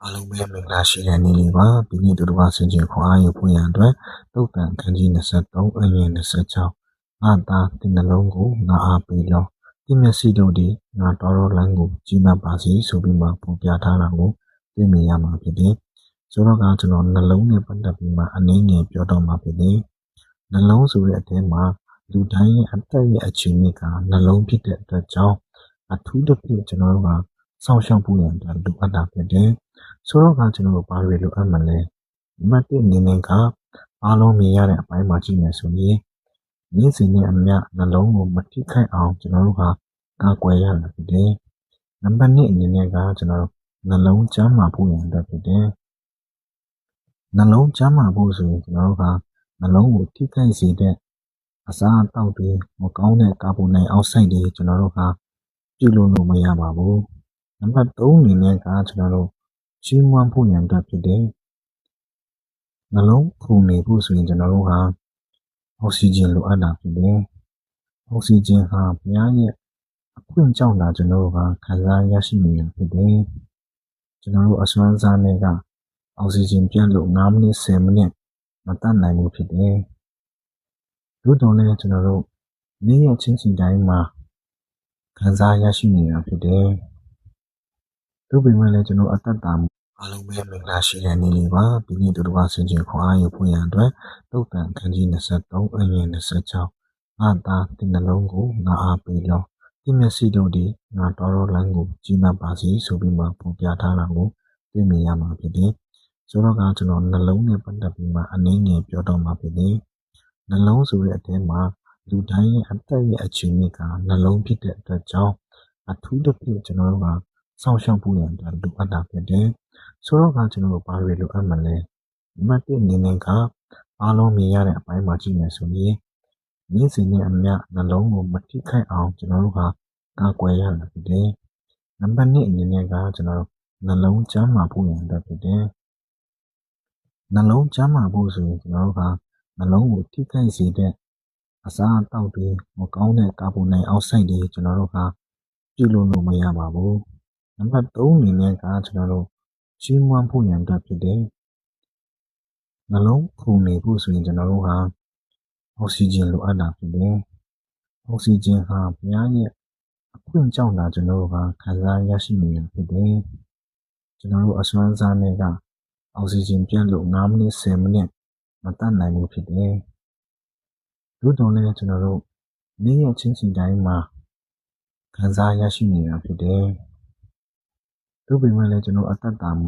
အားလုံးပဲမင်္ဂလာရှိတဲ့နေ့လေးပါဒီနေ့တို့တစ်ပါးဆင်ခြင်ခွန်အားယူဖို့ရန်အတွက်တုတ်တန်ခန်းကြီး23အငယ်26ငါသားဒီနှလုံးကိုငါအားပေးလောဒီမျက်စိတို့ဒီငါတော်တော်လမ်းကိုကြီးမားပါစေဆိုပြီးမှပုံပြထားတာကိုတွေ့မြင်ရမှာဖြစ်တယ်ဆိုတော့ကကျွန်တော်နှလုံးနဲ့ပတ်သက်ပြီးမှအနည်းငယ်ပြောတော့မှာဖြစ်တယ်နှလုံးဆိုတဲ့အထဲမှာလူတိုင်းရဲ့အသက်ရဲ့အခြေအနေကနှလုံးဖြစ်တဲ့အတွက်ကြောင့်အထူးသဖြင့်ကျွန်တော်တို့ကစောင့်ရှောက်ဖို့ရန်အတွက်လိုအပ်တာဖြစ်တယ်ဆိုတော့ကကျွန်တော်တို့ဘာတွေလိုအပ်မလဲနံပါတ်1အနေနဲ့ကအားလုံးမြင်ရတဲ့အပိုင်းမှာကြည့်မယ်ဆိုရင်နေ့စဉ်နဲ့အမျှနှလုံးကိုမထိခိုက်အောင်ကျွန်တော်တို့ကကာကွယ်ရတာဖြစ်တယ်နံပါတ်2အနေနဲ့ကကျွန်တော်တို့နှလုံးကျန်းမာဖို့ရန်အတွက်ဖြစ်တယ်နှလုံးကျန်းမာဖို့ဆိုရင်ကျွန်တော်တို့ကနှလုံးကိုထိခိုက်စေတဲ့အစာအသောက်တွေမကောင်းတဲ့ကာဗွန်ဒိုင်အောက်ဆိုက်တွေကျွန်တော်တို့ကပြုလုပ်လို့မရပါဘူးနံပါတ်3အနေနဲ့ကကျွန်တော်တို့ကြီးမွမ်းဖို့ရန်အတွက်ဖြစ်တယ်နှလုံးဖူနေဖို့ဆိုရင်ကျွန်တော်တို့ကအောက်ဆီဂျင်လိုအပ်တာဖြစ်တယ်အောက်ဆီဂျင်ဟာဘုရားရဲ့အခွင့်ကြောင့်လာကျွန်တော်တို့ကခံစားရရှိနေရဖြစ်တယ်ကျွန်တော်တို့အစွမ်းစားနဲ့ကအောက်ဆီဂျင်ပြတ်လို့9မိနစ်10မိနစ်မတတ်နိုင်ဘူးဖြစ်တယ်တို့တော့လည်းကျွန်တော်တို့နေ့ရက်ချင်းစီတိုင်းမှာခံစားရရှိနေတာဖြစ်တယ်တို့ပေမဲ့လည်းကျွန်တော်အသက်တာအားလုံးပဲမင်္ဂလာရှိတဲ့နေ့လေးပါဒီနေ့တို့တစ်ပါးဆင်ခြင်ခွန်အားယူဖို့ရန်အတွက်တုတ်တန်ခန်းကြီး23အငယ်26ငါသားဒီနှလုံးကိုငါအားပေးလောဒီမျက်စိတို့ဒီငါတော်တော်လမ်းကိုကြီးမားပါစေဆိုပြီးမှပုံပြထားတာကိုတွေ့မြင်ရမှာဖြစ်တယ်ဆိုတော့ကကျွန်တော်နှလုံးနဲ့ပတ်သက်ပြီးမှအနည်းငယ်ပြောတော့မှာဖြစ်တယ်နှလုံးဆိုတဲ့အထဲမှာလူတိုင်းရဲ့အသက်ရဲ့အခြေအနေကနှလုံးဖြစ်တဲ့အတွက်ကြောင့်အထူးသဖြင့်ကျွန်တော်တို့ကစောင့်ရှောက်ဖို့ရန်အတွက်လိုအပ်တာဖြစ်တယ်ဆိုတော့ကကျွန်တော်တို့ဘာတွေလိုအပ်မလဲနံပါတ်1အနေနဲ့ကအားလုံးမြင်ရတဲ့အပိုင်းမှာကြည့်မယ်ဆိုရင်နေ့စဉ်နဲ့အမျှနှလုံးကိုမထိခိုက်အောင်ကျွန်တော်တို့ကကာကွယ်ရတာဖြစ်တယ်နံပါတ်2အနေနဲ့ကကျွန်တော်တို့နှလုံးကျန်းမာဖို့ရန်အတွက်ဖြစ်တယ်နှလုံးကျန်းမာဖို့ဆိုရင်ကျွန်တော်တို့ကနှလုံးကိုထိခိုက်စေတဲ့အစာအသောက်တွေမကောင်းတဲ့ကာဗွန်ဒိုင်အောက်ဆိုက်တွေကျွန်တော်တို့ကပြုလုပ်လို့မရပါဘူးနံပါတ်3အနေနဲ့ကကျွန်တော်တို့ကြီးမွမ်းဖို့ရန်အတွက်ဖြစ်တယ်နှလုံးဖူနေဖို့ဆိုရင်ကျွန်တော်တို့ကအောက်ဆီဂျင်လိုအပ်တာဖြစ်တယ်အောက်ဆီဂျင်ဟာဘုရားရဲ့အခွင့်ကြောင့်လာကျွန်တော်တို့ကခံစားရရှိနေရဖြစ်တယ်ကျွန်တော်တို့အစွမ်းစားနဲ့ကအောက်ဆီဂျင်ပြတ်လို့9မိနစ်10မိနစ်မတတ်နိုင်ဘူးဖြစ်တယ်တို့တော့လည်းကျွန်တော်တို့နေ့ရက်ချင်းစီတိုင်းမှာခံစားရရှိနေတာဖြစ်တယ်တို့ပေမဲ့လည်းကျွန်တော်အသက်တာ